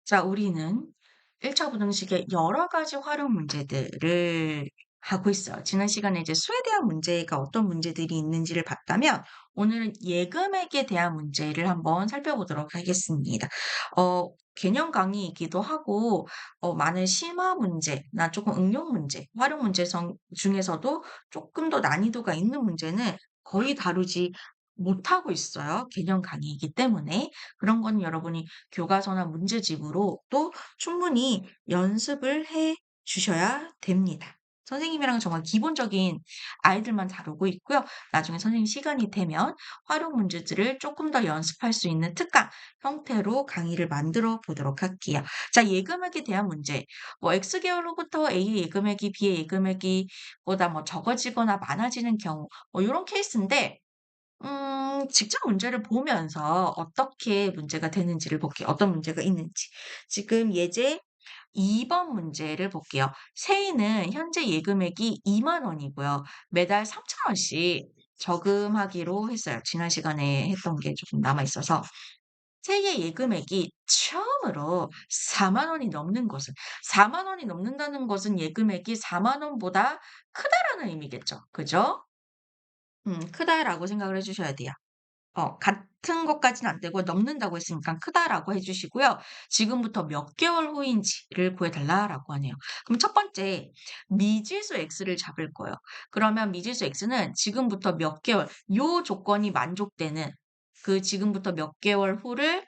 자, 우리는 1차 부등식의 여러 가지 활용 문제들을 하고 있어요. 지난 시간에 이제 수에 대한 문제가 어떤 문제들이 있는지를 봤다면 오늘은 예금액에 대한 문제를 한번 살펴보도록 하겠습니다. 개념 강의이기도 하고 많은 심화 문제나 조금 응용 문제, 활용 문제 중에서도 조금 더 난이도가 있는 문제는 거의 다루지 못하고 있어요. 개념 강의이기 때문에. 그런 거는 여러분이 교과서나 문제집으로 또 충분히 연습을 해 주셔야 됩니다. 선생님이랑 정말 기본적인 아이들만 다루고 있고요. 나중에 선생님 시간이 되면 활용 문제들을 조금 더 연습할 수 있는 특강 형태로 강의를 만들어 보도록 할게요. 자, 예금액에 대한 문제. 뭐 X개월 후부터 A의 예금액이 B의 예금액이 보다 뭐 적어지거나 많아지는 경우 뭐 요런 케이스인데 직접 문제를 보면서 어떻게 문제가 되는지를 볼게요. 어떤 문제가 있는지. 지금 예제 2번 문제를 볼게요. 세인은 현재 예금액이 2만 원이고요. 매달 3천 원씩 저금하기로 했어요. 지난 시간에 했던 게 조금 남아 있어서. 세의 예금액이 처음으로 4만 원이 넘는 것은 4만 원이 넘는다는 것은 예금액이 4만 원보다 크다라는 의미겠죠. 그죠? 크다라고 생각을 해 주셔야 돼요. 같은 것까지는 안 되고 넘는다고 했으니까 크다라고 해 주시고요. 지금부터 몇 개월 후인지를 구해 달라라고 하네요. 그럼 첫 번째 미지수 x를 잡을 거예요. 그러면 미지수 x는 지금부터 몇 개월 요 조건이 만족되는 그 지금부터 몇 개월 후를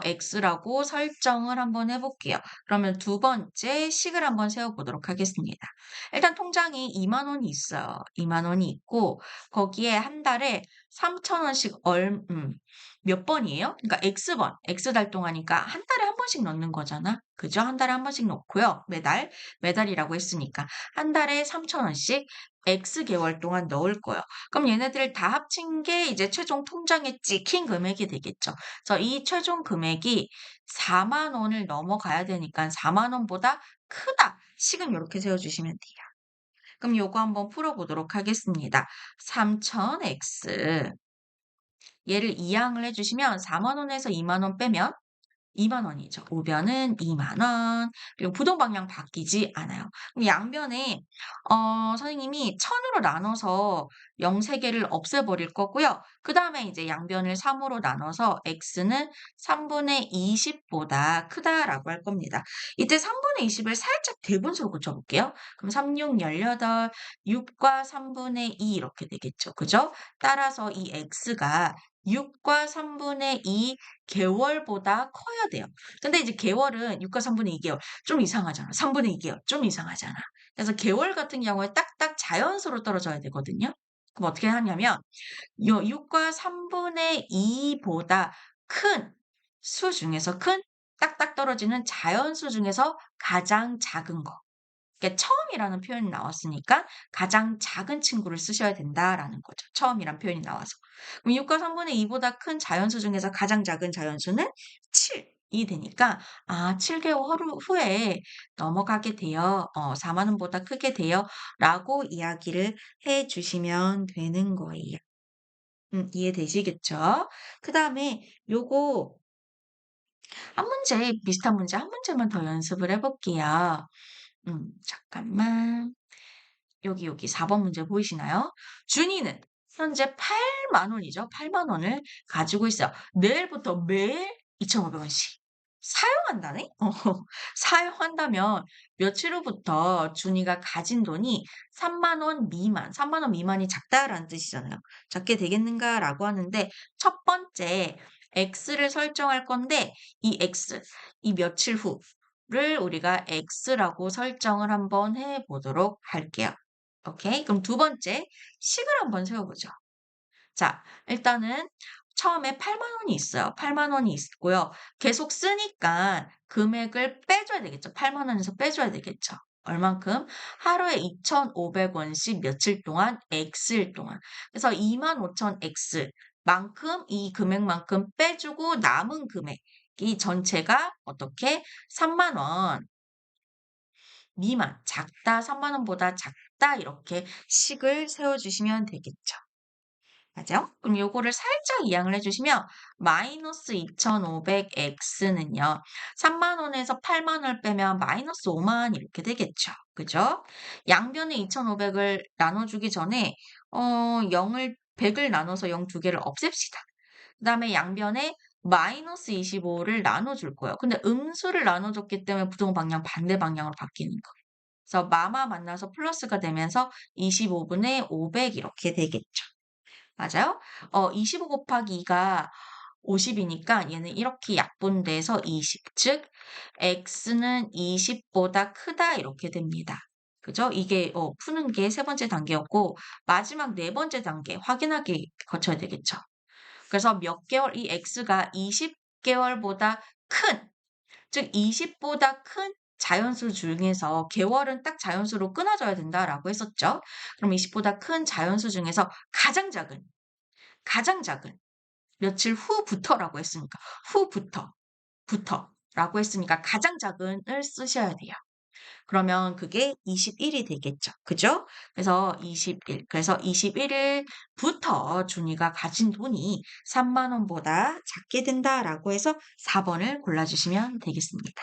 x라고 설정을 한번 해 볼게요. 그러면 두 번째 식을 한번 세워 보도록 하겠습니다. 일단 통장에 2만 원이 있어요. 2만 원이 있고 거기에 한 달에 3천 원씩 몇 번이에요? 그러니까 X번, X달 동안이니까 한 달에 한 번씩 넣는 거잖아. 그죠? 한 달에 한 번씩 넣고요. 매달이라고 했으니까. 한 달에 3천 원씩 X개월 동안 넣을 거예요. 그럼 얘네들을 다 합친 게 이제 최종 통장에 찍힌 금액이 되겠죠. 그래서 이 최종 금액이 4만 원을 넘어가야 되니까 4만 원보다 크다. 식은 요렇게 세워주시면 돼요. 그럼 요거 한번 풀어보도록 하겠습니다. 3000x 얘를 이항을 해주시면 4만 원에서 2만 원 빼면 2만 원이죠. 우변은 2만 원. 그리고 부동 방향 바뀌지 않아요. 그럼 양변에 선생님이 1000으로 나눠서 0 3개를 없애버릴 거고요. 그다음에 이제 양변을 3으로 나눠서 x는 3분의 20보다 크다라고 할 겁니다. 이때 3분의 20을 살짝 대분수로 고쳐볼게요. 그럼 3, 6, 18, 6과 3분의 2 이렇게 되겠죠. 그죠? 따라서 이 x가 6과 3분의 2 개월보다 커야 돼요. 근데 이제 개월은 6과 3분의 2 개월 좀 이상하잖아. 3분의 2 개월 좀 이상하잖아. 그래서 개월 같은 경우에 딱딱 자연수로 떨어져야 되거든요. 그럼 어떻게 하냐면 요 6과 3분의 2보다 큰 수 중에서 큰 딱딱 떨어지는 자연수 중에서 가장 작은 거. 그러니까 처음이라는 표현이 나왔으니까 가장 작은 친구를 쓰셔야 된다라는 거죠. 처음이란 표현이 나와서. 그럼 6과 3분의 2보다 큰 자연수 중에서 가장 작은 자연수는 7이 되니까 7개월 후에 넘어가게 되어 4만 원보다 크게 되어라고 이야기를 해 주시면 되는 거예요. 이해되시겠죠? 그다음에 요거 한 문제 비슷한 문제 한 문제만 더 연습을 해 볼게요. 잠깐만. 여기 4번 문제 보이시나요? 준이는 현재 8만 원이죠. 8만 원을 가지고 있어요. 내일부터 매일 2,500 원씩 사용한다네? 사용한다면 며칠 후부터 준이가 가진 돈이 3만 원 미만, 3만 원 미만이 작다라는 뜻이잖아요. 작게 되겠는가라고 하는데 첫 번째 x를 설정할 건데 이 x, 이 며칠 후를 우리가 x라고 설정을 한번 해 보도록 할게요. 오케이. 그럼 두 번째 식을 한번 세워보죠. 자, 일단은 처음에 8만 원이 있어요. 8만 원이 있고요. 계속 쓰니까 금액을 빼줘야 되겠죠. 8만 원에서 빼줘야 되겠죠. 얼만큼? 하루에 2,500 원씩 며칠 동안 X일 동안. 그래서 25,000 X 만큼 이 금액만큼 빼주고 남은 금액이 전체가 어떻게? 3만 원 미만, 작다, 3만 원보다 작다 이렇게 식을 세워주시면 되겠죠. 맞아요? 그럼 요거를 살짝 이항을 해주시면 마이너스 2,500x는요. 3만 원에서 8만 원을 빼면 마이너스 5만 이렇게 되겠죠. 그죠? 양변에 2,500을 나눠주기 전에 0을 100을 나눠서 0 두 개를 없앱시다. 그다음에 양변에 마이너스 25를 나눠줄 거예요. 근데 음수를 나눠줬기 때문에 부동 방향 반대 방향으로 바뀌는 거예요. 그래서 마마 만나서 플러스가 되면서 25분의 500 이렇게 되겠죠. 맞아요? 25 곱하기 2가 50이니까 얘는 이렇게 약분돼서 20, 즉 x는 20보다 크다 이렇게 됩니다. 그죠? 이게 푸는 게 세 번째 단계였고 마지막 네 번째 단계 확인하기 거쳐야 되겠죠. 그래서 몇 개월 이 x가 20개월보다 큰, 즉 20보다 큰 자연수 중에서 개월은 딱 자연수로 끊어져야 된다라고 했었죠. 그럼 20보다 큰 자연수 중에서 가장 작은 며칠 후부터라고 했으니까 후부터라고 했으니까 가장 작은을 쓰셔야 돼요. 그러면 그게 21이 되겠죠. 그죠? 그래서 21. 그래서 21일부터 준이가 가진 돈이 3만 원보다 작게 된다라고 해서 4번을 골라주시면 되겠습니다.